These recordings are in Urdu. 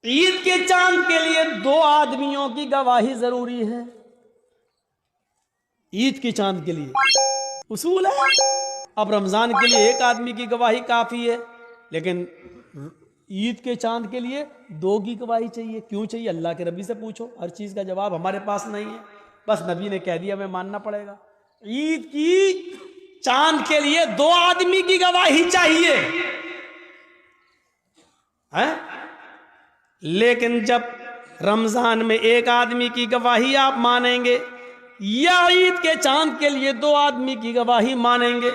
عید کے چاند کے لیے 2 آدمیوں کی گواہی ضروری ہے. عید کے چاند کے لیے اصول ہے. اب رمضان کے لیے 1 آدمی کی گواہی کافی ہے، لیکن عید کے چاند کے لیے 2 کی گواہی چاہیے. کیوں چاہیے؟ اللہ کے نبی سے پوچھو. ہر چیز کا جواب ہمارے پاس نہیں ہے، بس نبی نے کہہ دیا ہمیں ماننا پڑے گا. عید کی چاند کے لیے 2 آدمی کی گواہی چاہیے، لیکن جب رمضان میں 1 آدمی کی گواہی آپ مانیں گے یا عید کے چاند کے لیے 2 آدمی کی گواہی مانیں گے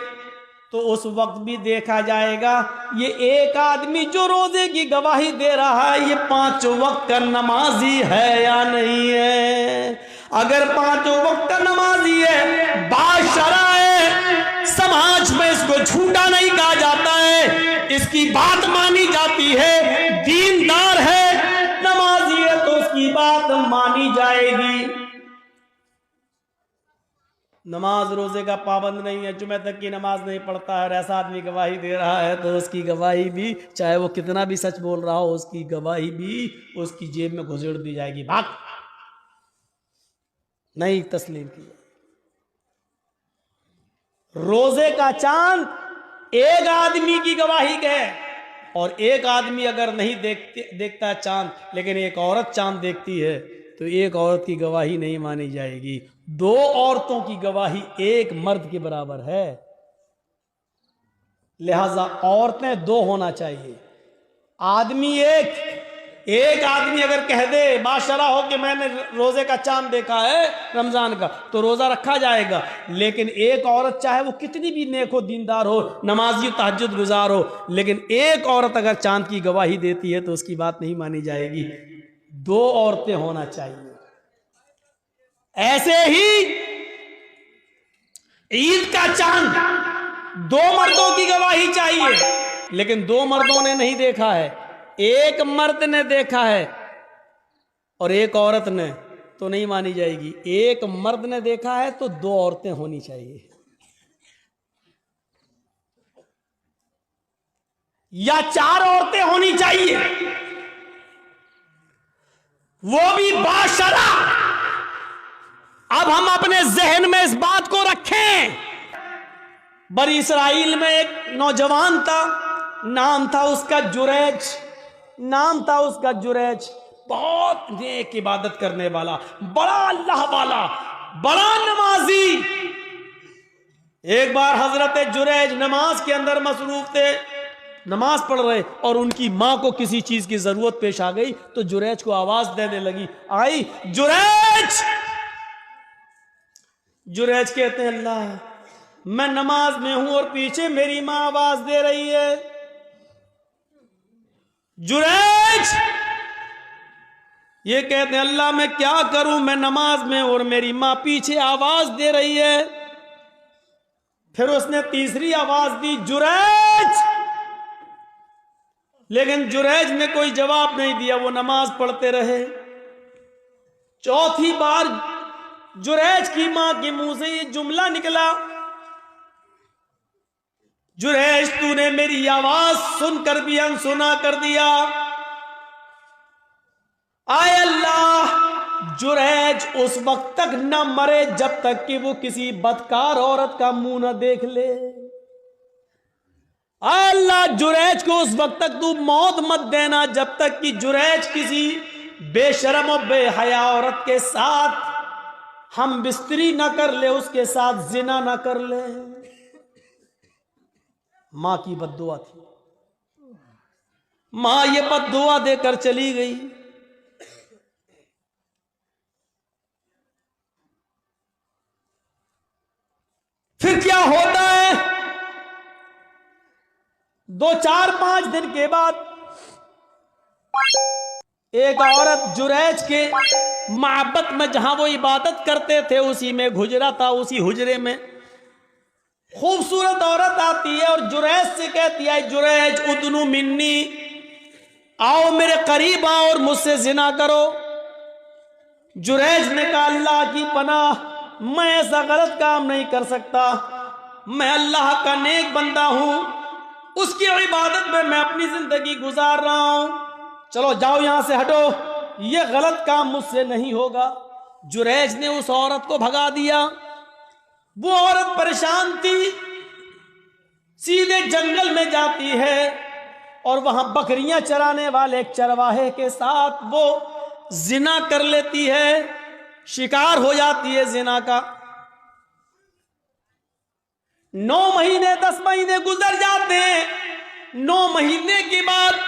تو اس وقت بھی دیکھا جائے گا یہ 1 آدمی جو روزے کی گواہی دے رہا ہے یہ 5 وقت کا نمازی ہے یا نہیں ہے. اگر 5 وقت کا نمازی ہے، باشرع ہے، سماج میں اس کو جھوٹا نہیں کہا جاتا ہے، اس کی بات مانی جاتی ہے، دیندار ہے، نمازی ہے تو اس کی بات مانی جائے گی. نماز روزے کا پابند نہیں ہے، جمعہ تک کی نماز نہیں پڑھتا ہے اور ایسا آدمی گواہی دے رہا ہے تو اس کی گواہی بھی، چاہے وہ کتنا بھی سچ بول رہا ہو، اس کی گواہی بھی اس کی جیب میں گھسیڑ دی جائے گی. بھاگ نہیں تسلیم کیا. روزے کا چاند 1 آدمی کی گواہی ہے، اور 1 آدمی اگر نہیں دیکھتا چاند لیکن 1 عورت چاند دیکھتی ہے تو 1 عورت کی گواہی نہیں مانی جائے گی. 2 عورتوں کی گواہی 1 مرد کے برابر ہے، لہذا عورتیں 2 ہونا چاہیے، آدمی 1 آدمی اگر کہہ دے باشرع ہو کہ میں نے روزے کا چاند دیکھا ہے رمضان کا تو روزہ رکھا جائے گا. لیکن 1 عورت چاہے وہ کتنی بھی نیک ہو، دیندار ہو، نمازی تہجد گزار ہو، لیکن 1 عورت اگر چاند کی گواہی دیتی ہے تو اس کی بات نہیں مانی جائے گی. 2 عورتیں ہونا چاہیے. ایسے ہی عید کا چاند 2 مردوں کی گواہی چاہیے، لیکن 2 مردوں نے نہیں دیکھا ہے، 1 مرد نے دیکھا ہے اور 1 عورت نے، تو نہیں مانی جائے گی. 1 مرد نے دیکھا ہے تو 2 عورتیں ہونی چاہیے، یا 4 عورتیں ہونی چاہیے، وہ بھی باشرع. اب ہم اپنے ذہن میں اس بات کو رکھیں، بنی اسرائیل میں ایک نوجوان تھا، نام تھا اس کا جریج، بہت نیک عبادت کرنے والا، بڑا اللہ والا، بڑا نمازی. ایک بار حضرت جریج نماز کے اندر مصروف تھے، نماز پڑھ رہے، اور ان کی ماں کو کسی چیز کی ضرورت پیش آ گئی تو جریج کو آواز دینے لگی، آئی جریج. جریج کہتے ہیں اللہ، میں نماز میں ہوں اور پیچھے میری ماں آواز دے رہی ہے. جریج یہ کہتے ہیں اللہ میں کیا کروں، میں نماز میں اور میری ماں پیچھے آواز دے رہی ہے. پھر اس نے تیسری آواز دی جریج، لیکن جریج نے کوئی جواب نہیں دیا، وہ نماز پڑھتے رہے. چوتھی بار جریج کی ماں کے منہ سے یہ جملہ نکلا، جریج تو نے میری آواز سن کر بھی انسنا کر دیا. آئے اللہ، جریج اس وقت تک نہ مرے جب تک کہ وہ کسی بدکار عورت کا منہ نہ دیکھ لے. آئے اللہ، جریج کو اس وقت تک تو موت مت دینا جب تک کہ جریج کسی بے شرم و بے حیا عورت کے ساتھ ہم بستری نہ کر لے، اس کے ساتھ زنا نہ کر لے. ماں کی بد دعا تھی، ماں یہ بد دعا دے کر چلی گئی. پھر کیا ہوتا ہے؟ 2 4 5 دن کے بعد ایک عورت جریج کے معبد میں جہاں وہ عبادت کرتے تھے اسی میں حجرہ تھا، اسی حجرے میں خوبصورت عورت آتی ہے اور جریج سے کہتی ہے جریج ادنو منی، آؤ میرے قریب آؤ اور مجھ سے زنا کرو. جریج نے کہا اللہ کی پناہ، میں ایسا غلط کام نہیں کر سکتا، میں اللہ کا نیک بندہ ہوں، اس کی عبادت میں اپنی زندگی گزار رہا ہوں. چلو جاؤ یہاں سے ہٹو، یہ غلط کام مجھ سے نہیں ہوگا۔ جریج نے اس عورت کو بھگا دیا۔ وہ عورت پریشان تھی، سیدھے جنگل میں جاتی ہے اور وہاں بکریاں چرانے والے ایک چرواہے کے ساتھ وہ زنا کر لیتی ہے، شکار ہو جاتی ہے زنا کا۔ 9 مہینے 10 مہینے گزر جاتے ہیں۔ 9 مہینے کے بعد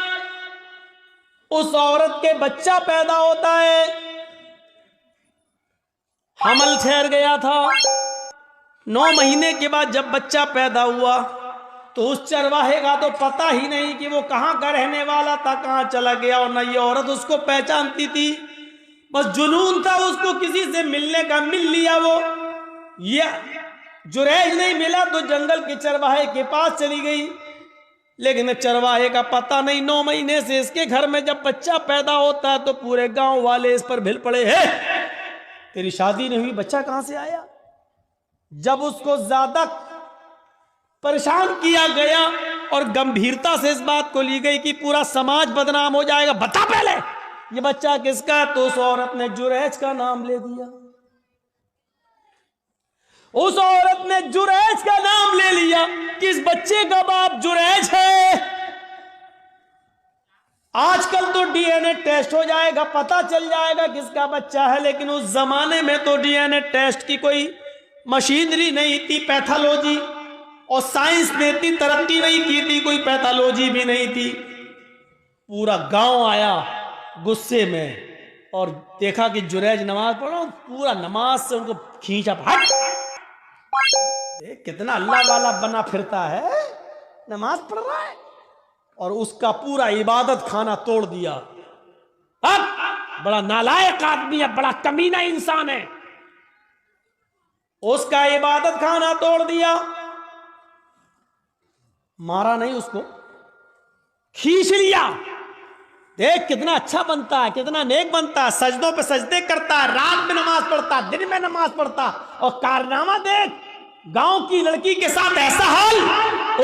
اس عورت کے بچہ پیدا ہوتا ہے، حمل ٹھہر گیا تھا۔ 9 مہینے کے بعد جب بچہ پیدا ہوا تو اس چرواہے کا تو پتہ ہی نہیں کہ وہ کہاں کا رہنے والا تھا، کہاں چلا گیا، اور نہ یہ عورت اس کو پہچانتی تھی۔ بس جنون تھا اس کو کسی سے ملنے کا، مل لیا وہ۔ یہ جریج نہیں ملا تو جنگل کے چرواہے کے پاس چلی گئی، لیکن چرواہے کا پتہ نہیں۔ 9 مہینے سے اس کے گھر میں جب بچہ پیدا ہوتا ہے تو پورے گاؤں والے اس پر بھل پڑے، ہے تیری شادی نہیں ہوئی، بچہ کہاں سے آیا؟ جب اس کو زیادہ پریشان کیا گیا اور گمبھیرتا سے اس بات کو لی گئی کہ پورا سماج بدنام ہو جائے گا، بتا پہلے یہ بچہ کس کا ہے، تو اس عورت نے جریج کا نام لے دیا۔ اس عورت نے جریج کا نام لے لیا کہ اس بچے کا باپ جریج ہے۔ آج کل تو ڈی این اے ٹیسٹ ہو جائے گا، پتہ چل جائے گا کس کا بچہ ہے، لیکن اس زمانے میں تو ڈی این اے ٹیسٹ کی کوئی مشینری نہیں تھی، پیتھالوجی اور سائنس نے اتنی ترقی نہیں کی تھی، کوئی پیتھالوجی بھی نہیں تھی۔ پورا گاؤں آیا غصے میں اور دیکھا کہ جریج نماز پڑھ رہا ہوں، پورا نماز سے ان کو کھینچا، ہٹ، کتنا اللہ والا بنا پھرتا ہے، نماز پڑھ رہا ہے، اور اس کا پورا عبادت خانہ توڑ دیا۔ اب بڑا نالائق آدمی ہے، بڑا کمینہ انسان ہے، اس کا عبادت خانہ توڑ دیا۔ مارا نہیں، اس کو کھینچ لیا۔ دیکھ کتنا اچھا بنتا ہے، کتنا نیک بنتا ہے، سجدوں پہ سجدے کرتا ہے، رات میں نماز پڑھتا ہے، دن میں نماز پڑھتا، اور کارنامہ دیکھ، گاؤں کی لڑکی کے ساتھ ایسا حال،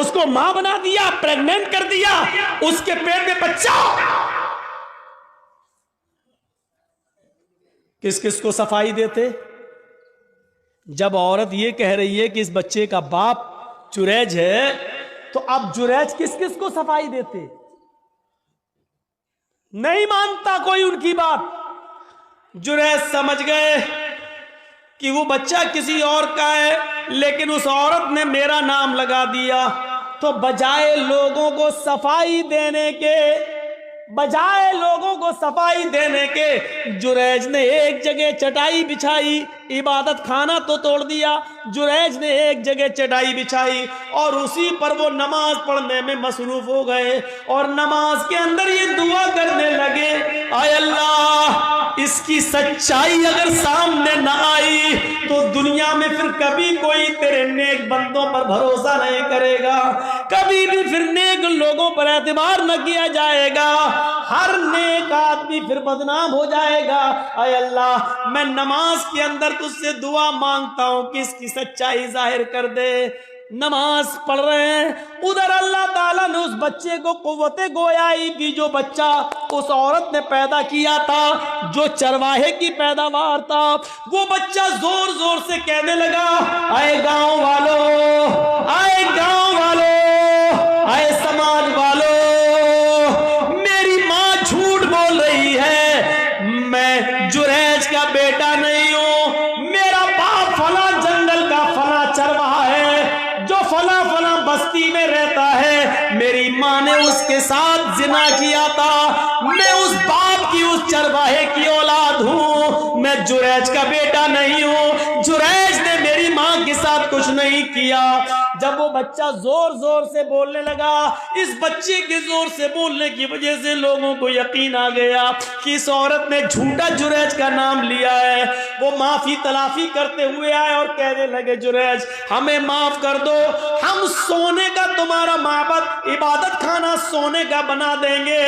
اس کو ماں بنا دیا، پریگننٹ کر دیا، اس کے پیٹ میں بچہ۔ کس کس کو صفائی دیتے؟ جب عورت یہ کہہ رہی ہے کہ اس بچے کا باپ جریج ہے، تو اب جریج کس کس کو صفائی دیتے؟ نہیں مانتا کوئی ان کی بات۔ جریج سمجھ گئے کہ وہ بچہ کسی اور کا ہے، لیکن اس عورت نے میرا نام لگا دیا، تو بجائے لوگوں کو صفائی دینے کے جریج نے ایک جگہ چٹائی بچھائی۔ عبادت خانہ تو توڑ دیا، جریج نے ایک جگہ چٹائی بچھائی اور اسی پر وہ نماز پڑھنے میں مصروف ہو گئے، اور نماز کے اندر یہ دعا کرنے لگے، اے اللہ، اس کی سچائی اگر سامنے نہ آئی تو دنیا میں پھر کبھی کوئی تیرے نیک بندوں پر بھروسہ نہیں کرے گا، کبھی بھی پھر نیک لوگوں پر اعتبار نہ کیا جائے گا، ہر نیک آدمی پھر بدنام ہو جائے گا۔ اے اللہ، میں نماز کے اندر تجھ سے دعا مانگتا ہوں کہ اس کی سچائی ظاہر کر دے۔ نماز پڑھ رہے ہیں، ادھر اللہ تعالیٰ نے اس بچے کو قوت گویائی کی، جو بچہ اس عورت نے پیدا کیا تھا، جو چرواہے کی پیداوار تھا، وہ بچہ زور زور سے کہنے لگا، اے گاؤں والو، اے گاؤں والو، اے سماج والو، میری ماں جھوٹ بول رہی ہے، میں جریج کا بیٹا نہیں ہوں، میرا باپ فلاں جنگل کا فلاں چرواہا ہے جو فلاں فلاں بستی میں رہتا ہے، میری ماں نے اس کے ساتھ زنا کیا تھا، میں اس باپ کی، اس چرواہے کی اولاد ہوں، میں جریج کا بیٹا نہیں ہوں، جریج نے میری ماں کے ساتھ کچھ نہیں کیا۔ جب وہ بچہ زور زور سے بولنے لگا، اس بچے کے زور سے بولنے کی وجہ سے لوگوں کو یقین آ گیا کہ اس عورت نے جھوٹا جریج کا نام لیا ہے۔ وہ معافی تلافی کرتے ہوئے آئے اور کہنے لگے، جریج ہمیں معاف کر دو، ہم سونے کا تمہارا معبد، عبادت خانہ سونے کا بنا دیں گے،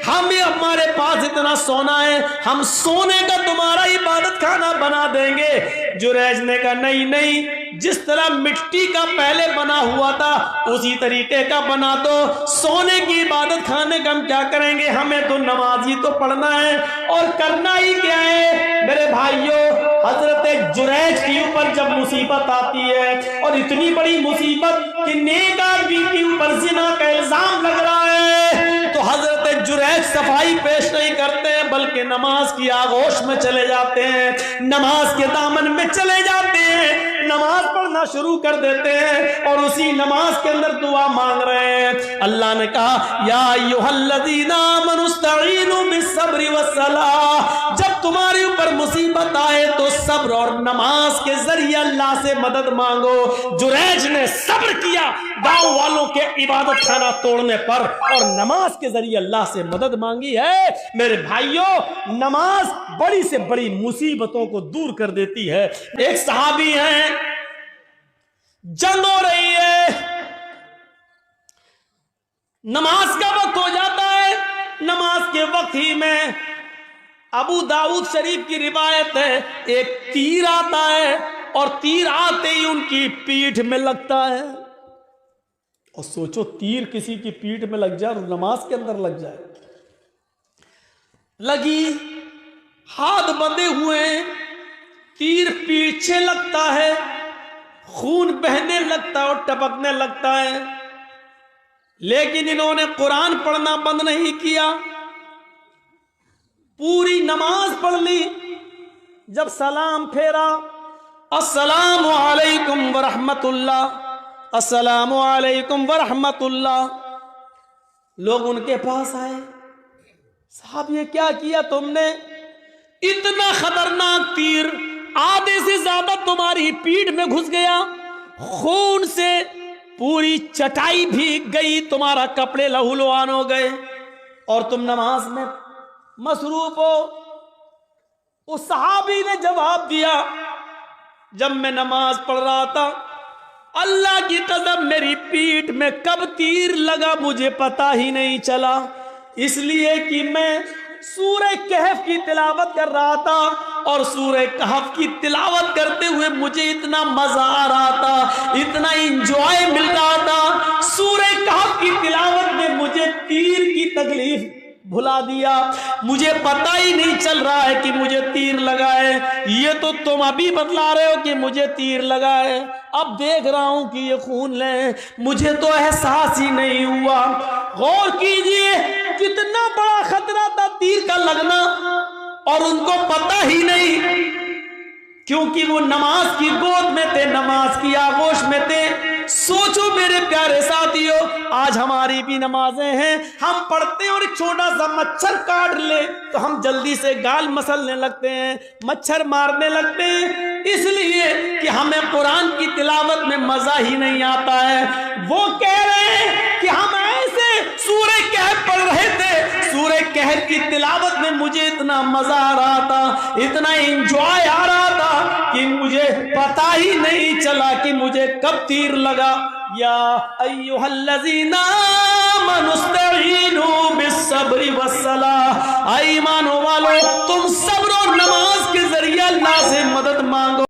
ہمیں ہمارے پاس اتنا سونا ہے، ہم سونے کا تمہارا عبادت خانہ بنا دیں گے۔ جریج نے کہا نہیں نہیں، جس طرح مٹی کا پہلے بنا ہوا تھا اسی طریقے کا بنا دو، سونے کی عبادت خانے کا ہم کیا کریں گے، ہمیں تو نماز ہی تو پڑھنا ہے، اور کرنا ہی کیا ہے میرے بھائیوں۔ حضرت جریج کے اوپر جب مصیبت آتی ہے، اور اتنی بڑی مصیبت کہ نیک آدمی کے اوپر زنا کا الزام لگ رہا ہے، تو حضرت جریج صفائی پیش نہیں کرتے بلکہ نماز کی آغوش میں چلے جاتے ہیں، نماز کے دامن میں چلے جاتے ہیں، نماز پڑھنا شروع کر دیتے ہیں، اور اسی نماز کے اندر دعا مانگ رہے ہیں۔ اللہ نے کہا یا ایھا الذین آمنوا استعینوا بالصبر والصلاۃ، جب تمہارے اوپر مصیبت آئے تو صبر اور نماز کے ذریعے اللہ سے مدد مانگو۔ جریج نے صبر کیا گاؤں والوں کے عبادت خانہ توڑنے پر، اور نماز کے ذریعے اللہ سے مدد مانگی ہے۔ میرے بھائیوں، نماز بڑی سے بڑی مصیبتوں کو دور کر دیتی ہے۔ ایک صحابی ہیں، جنگ ہو رہی ہے، نماز کا وقت ہو جاتا ہے، نماز کے وقت ہی میں ابو داؤد شریف کی روایت ہے، ایک تیر آتا ہے، اور تیر آتے ہی ان کی پیٹھ میں لگتا ہے۔ اور سوچو تیر کسی کی پیٹھ میں لگ جائے اور نماز کے اندر لگ جائے، لگی، ہاتھ بندھے ہوئے ہیں، تیر پیچھے لگتا ہے، خون بہنے لگتا ہے اور ٹپکنے لگتا ہے، لیکن انہوں نے قرآن پڑھنا بند نہیں کیا، پوری نماز پڑھ لی۔ جب سلام پھیرا، السلام علیکم ورحمت اللہ، السلام علیکم ورحمت اللہ، لوگ ان کے پاس آئے، صاحب یہ کیا کیا تم نے، اتنا خطرناک تیر آدھے سے زیادہ تمہاری پیٹھ میں گھس گیا، خون سے پوری چٹائی بھیگ گئی، تمہارا کپڑے لہولوان ہو گئے، اور تم نماز میں مصروف ہو۔ اس صحابی نے جواب دیا، جب میں نماز پڑھ رہا تھا اللہ کی قسم میری پیٹھ میں کب تیر لگا مجھے پتا ہی نہیں چلا، اس لیے کہ میں سورہ کہف کی تلاوت کر رہا تھا، اور سورہ کہف کی تلاوت کرتے ہوئے مجھے اتنا مزہ آ رہا تھا، اتنا انجوائے مل رہا تھا، سورہ کہف کی تلاوت میں مجھے تیر کی تکلیف بھلا دیا، مجھے پتہ ہی نہیں چل رہا ہے کہ مجھے تیر لگا ہے، یہ تو تم ابھی بتلا رہے ہو کہ مجھے تیر لگا ہے، اب دیکھ رہا ہوں کہ یہ خون لے، مجھے تو احساس ہی نہیں ہوا۔ غور کیجئے کتنا بڑا خطرہ تھا تیر کا لگنا، اور ان کو پتہ ہی نہیں، کیونکہ وہ نماز کی گود میں تھے، نماز کی آغوش میں تھے۔ سوچو میرے پیارے ساتھیو، آج ہماری بھی نمازیں ہیں، ہم پڑھتے ہیں اور ایک چھوٹا سا مچھر کاٹ لے تو ہم جلدی سے گال مسلنے لگتے ہیں، مچھر مارنے لگتے ہیں، اس لیے کہ ہمیں قرآن کی تلاوت میں مزہ ہی نہیں آتا ہے۔ وہ کہہ رہے ہیں کہ ہم ایسے سورہ کہف پڑھ رہے تھے، سورہ کہف کی تلاوت میں مجھے اتنا مزہ آ رہا تھا، اتنا انجوائے آ رہا تھا کہ مجھے پتا ہی نہیں چلا کہ مجھے کب تیر لگا۔ یا ایھا الذین آمنوا استعینوا بالصبر والصلاۃ، ایمان والو تم صبر اور نماز کے ذریعے اللہ سے مدد مانگو۔